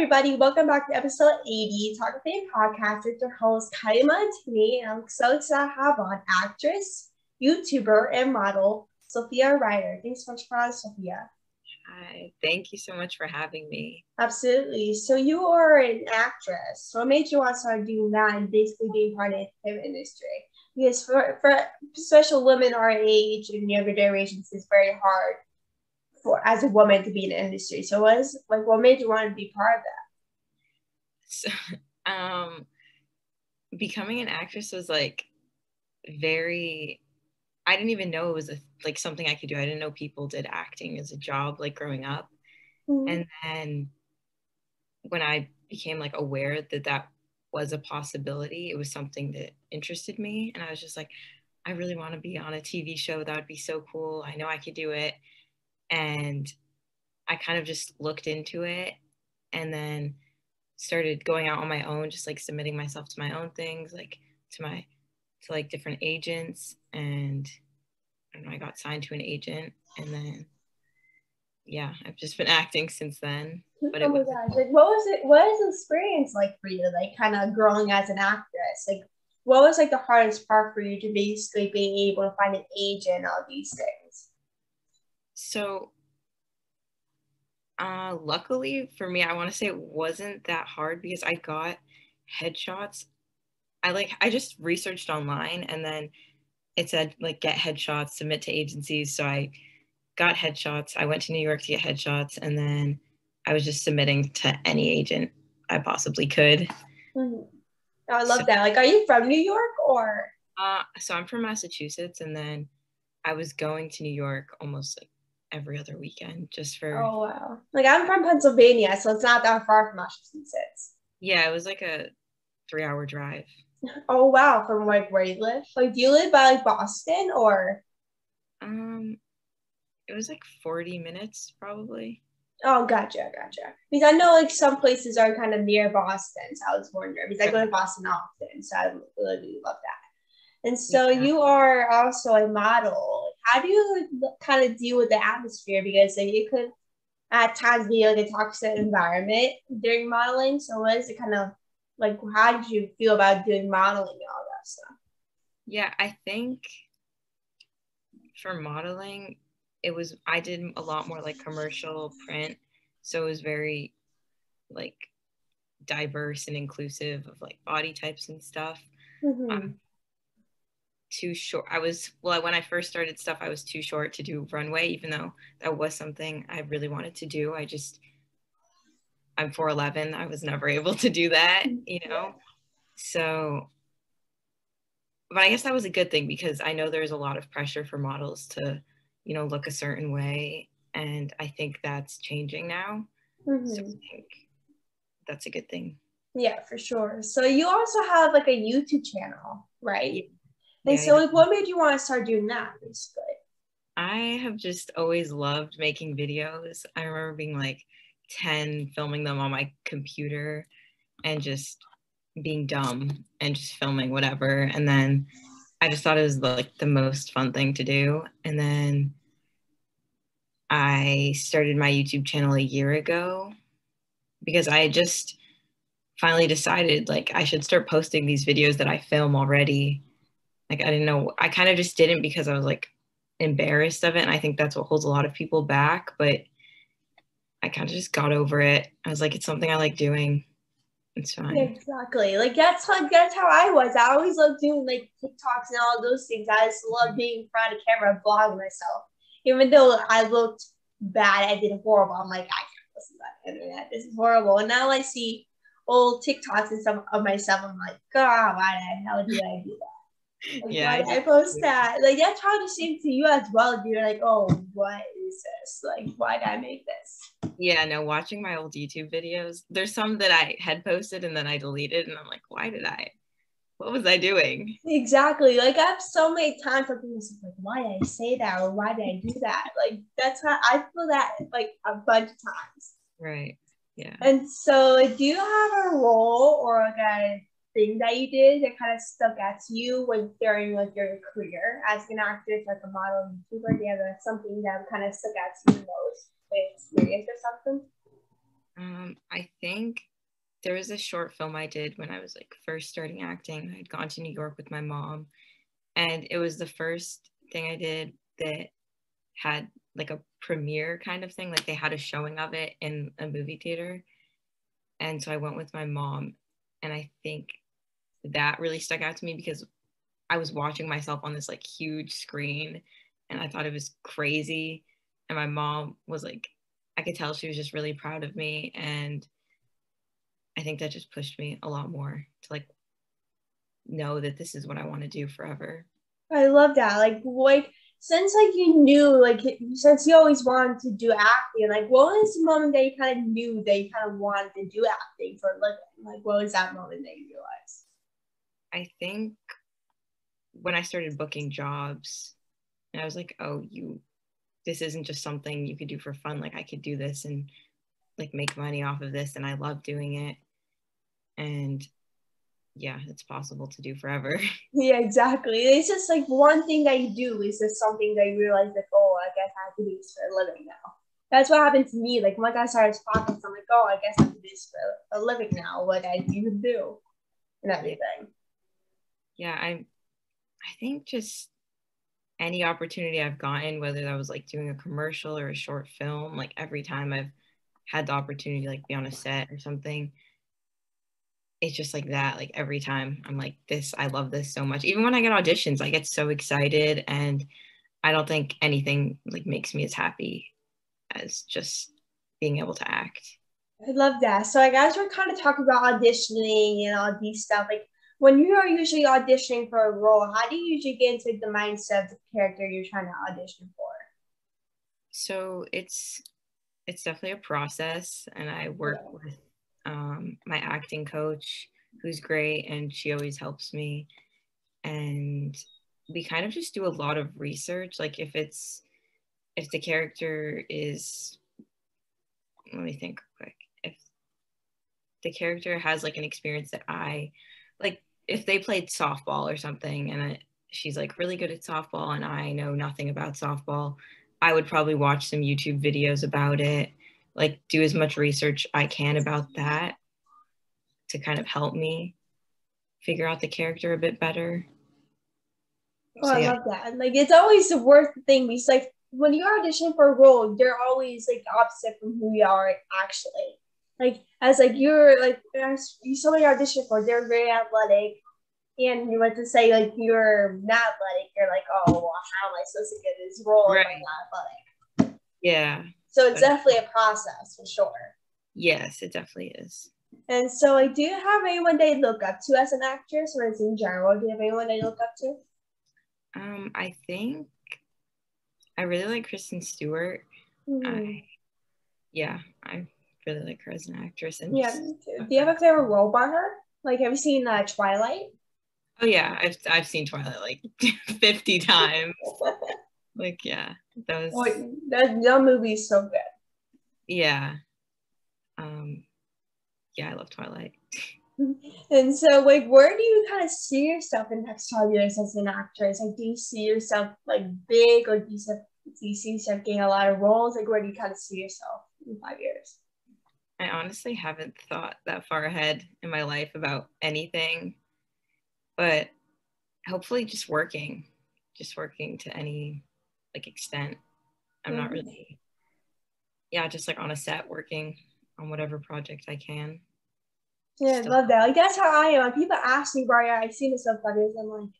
everybody. Welcome back to episode 80, Talkoffamepod podcast with your host, Kyliemontigney. And I'm so excited to have on actress, YouTuber, and model, Sofia Ryder. Thanks so much for us, Sofia. Hi, thank you so much for having me. Absolutely. So you are an actress. What made you want to start doing that and basically being part of the entertainment industry? Because for especially women our age and younger generations, it's very hard for as a woman to be in the industry. So what made you want to be part of that? So, becoming an actress was like I didn't even know it was something I could do. I didn't know people did acting as a job like growing up. Mm-hmm. And then when I became like aware that was a possibility, it was something that interested me. And I was just like, I really want to be on a TV show. That would be so cool. I know I could do it. And I kind of just looked into it and then started going out on my own, just like submitting myself to my own things, like to like different agents. And I don't know, I got signed to an agent, and then yeah, I've just been acting since then. But oh my gosh, like what was the experience like for you, like kind of growing as an actress? Like what was like the hardest part for you to basically being able to find an agent and all these things? So luckily for me, I want to say it wasn't that hard because I got headshots. I just researched online, and then it said like get headshots, submit to agencies. So I got headshots. I went to New York to get headshots, and then I was just submitting to any agent I possibly could. Mm-hmm. Oh, I love that. Like, are you from New York or? So I'm from Massachusetts, and then I was going to New York almost like every other weekend just for. Oh wow! Like I'm from Pennsylvania, so it's not that far from Massachusetts. Yeah, it was like a 3-hour drive. Oh wow! From like where you live? Like, do you live by like Boston or? It was like 40 minutes probably. Oh, gotcha. Because I know like some places are kind of near Boston, so I was wondering because I go to Boston often, so I really love that. And so you are also a model. How do you kind of deal with the atmosphere? Because like, it could at times be like a toxic environment during modeling. So what is it kind of like? How did you feel about doing modeling and all that stuff? Yeah, I think for modeling, I did a lot more like commercial print, so it was very like diverse and inclusive of like body types and stuff. Mm-hmm. Too short. When I first started stuff, I was too short to do runway, even though that was something I really wanted to do. I'm 4'11". I was never able to do that, you know? So, but I guess that was a good thing because I know there's a lot of pressure for models to, look a certain way. And I think that's changing now. Mm-hmm. So I think that's a good thing. Yeah, for sure. So you also have like a YouTube channel, right? Yeah. And so like what made you want to start doing that basically? I have just always loved making videos. I remember being like 10, filming them on my computer and just being dumb and just filming whatever. And then I just thought it was like the most fun thing to do. And then I started my YouTube channel a year ago because I just finally decided like I should start posting these videos that I film already. Like I didn't know, I kind of just didn't because I was like embarrassed of it. And I think that's what holds a lot of people back, but I kind of just got over it. I was like, it's something I like doing. It's fine. Yeah, exactly. Like that's how I was. I always loved doing like TikToks and all those things. I just love being in front of the camera, vlogging myself. Even though I looked bad, I did horrible. I'm like, I can't listen to that internet. This is horrible. And now I see old TikToks and stuff of myself. I'm like, God, why the hell did I do that? Like, why did I post that? Like that's probably the same to you as well. You're like, oh, what is this? Like, why did I make this? Yeah, no, watching my old YouTube videos, there's some that I had posted and then I deleted, and I'm like, what was I doing? Exactly. Like I have so many times where people say, like, why did I say that or why did I do that? Like that's how I feel that like a bunch of times. Right. Yeah. And so do you have a role or like a thing that you did that kind of stuck out to you when during like your career as an actress, like a model, YouTuber? Do you have something that kind of stuck out to you most, experience or something? I think there was a short film I did when I was like first starting acting. I'd gone to New York with my mom, and it was the first thing I did that had like a premiere kind of thing. Like they had a showing of it in a movie theater. And so I went with my mom, and I think that really stuck out to me because I was watching myself on this like huge screen, and I thought it was crazy. And my mom was like, I could tell she was just really proud of me. And I think that just pushed me a lot more to like know that this is what I want to do forever. I love that. Like since like you knew, like since you always wanted to do acting, like what was the moment that you kind of knew that you kind of wanted to do acting for a living? Like what was that moment that you realized? I think when I started booking jobs, and I was like, oh, this isn't just something you could do for fun. Like I could do this and like make money off of this, and I love doing it. And yeah, it's possible to do forever. Yeah, exactly. It's just like one thing that you do is just something that you realize like, oh, I guess I have to do this for a living now. That's what happened to me. Like once I started talking, I'm like, oh, I guess I have to do this for a living now. What I even do and everything. Yeah, I think just any opportunity I've gotten, whether that was like doing a commercial or a short film, like every time I've had the opportunity to like be on a set or something, it's just like that. Like every time I'm like, this, I love this so much. Even when I get auditions, I get so excited, and I don't think anything like makes me as happy as just being able to act. I love that. So like as we're kind of talking about auditioning and all these stuff, like when you are usually auditioning for a role, how do you usually get into the mindset of the character you're trying to audition for? So it's definitely a process, and I work with my acting coach, who's great, and she always helps me. And we kind of just do a lot of research. Like if the character is, let me think quick. If the character has like an experience that I like, if they played softball or something, and she's like really good at softball, and I know nothing about softball, I would probably watch some YouTube videos about it, like do as much research I can about that to kind of help me figure out the character a bit better. Oh, So I yeah. love that. Like it's always the worst thing because like when you audition for a role, you're always like opposite from who you are actually. Like as like you're like as you somebody audition for, they're very athletic, and you went to say like you're not athletic, you're like, oh, well, how am I supposed to get this role if I'm not athletic? Yeah. So it's definitely a process for sure. Yes, it definitely is. And so, like, do you have anyone they look up to as an actress, or is in general? Do you have anyone they look up to? I think I really like Kristen Stewart. Mm-hmm. I really like her as an actress, and Yeah, just me too. Do you have a favorite role by her? Like, have you seen Twilight? oh yeah, I've seen Twilight like 50 times. Like yeah, that was Well, that movie is so good. yeah. Yeah, I love Twilight. And so, like, where do you kind of see yourself in the next 5 years as an actress? Like, do you see yourself like big, or do you see yourself getting a lot of roles? Like, where do you kind of see yourself in 5 years? I honestly haven't thought that far ahead in my life about anything, but hopefully just working to any like extent. I'm not really, yeah, just like on a set working on whatever project I can. Yeah, I Still, love that. Like, that's how I am. When people ask me where I see myself 5 years, I'm like,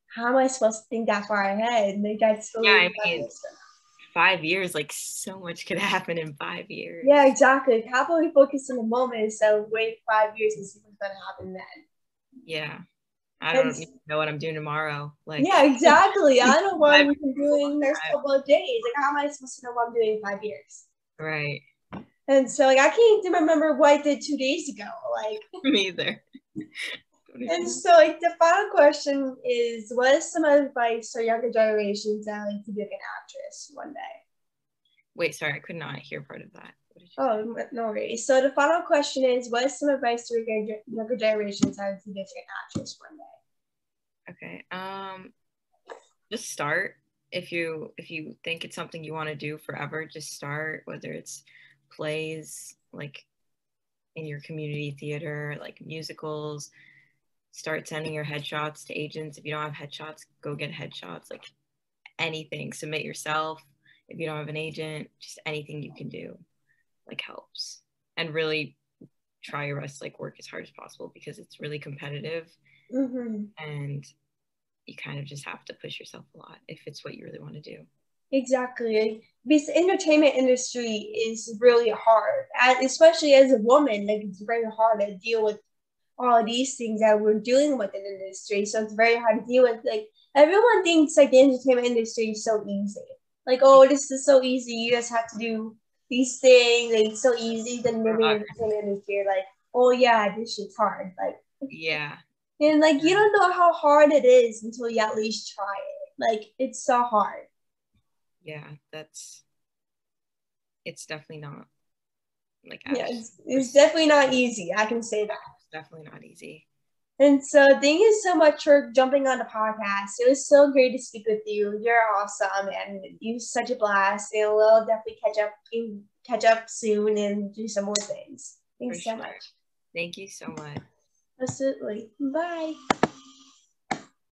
how am I supposed to think that far ahead? And they got yeah, totally I mean, 5 years, like so much could happen in 5 years. Yeah, exactly. Like, how about we focus on the moment, so wait 5 years and see what's gonna happen then. Yeah, I And don't even know what I'm doing tomorrow. Like, yeah, exactly. I don't know what five I'm doing next couple of days. Like, how am I supposed to know what I'm doing in 5 years? right. And so, like, I can't even remember what I did 2 days ago. Like, Me either. and so, like, the final question is, what is some advice for younger generations that like to be like an actress one day? Wait, sorry, I could not hear part of that. What did you say? Oh, no worries. So the final question is, what is some advice to younger generations that to be like an actress one day? Okay. Just start. If you think it's something you want to do forever, just start, whether it's plays, like in your community theater, like musicals. Start sending your headshots to agents. If you don't have headshots, go get headshots. Like anything, submit yourself. If you don't have an agent, just anything you can do like helps. And really try your best to like work as hard as possible, because it's really competitive. And you kind of just have to push yourself a lot if it's what you really want to do. Exactly. Because the entertainment industry is really hard, especially as a woman. Like, it's very hard to deal with all of these things that we're dealing with in the industry. So it's very hard to deal with. Like, everyone thinks like the entertainment industry is so easy. Like, oh, this is so easy. You just have to do these things. Like, it's so easy. Then they're in the entertainment industry. You're like, oh yeah, this shit's hard. Like, yeah. And like, you don't know how hard it is until you at least try it. Like, it's so hard. Yeah, it's definitely not like, yeah, it's definitely not easy. I can say that. It's definitely not easy. And so thank you so much for jumping on the podcast. It was so great to speak with you. You're awesome, and you're such a blast. And we'll definitely catch up soon and do some more things. Thanks so much. Thank you so much. Absolutely. Bye.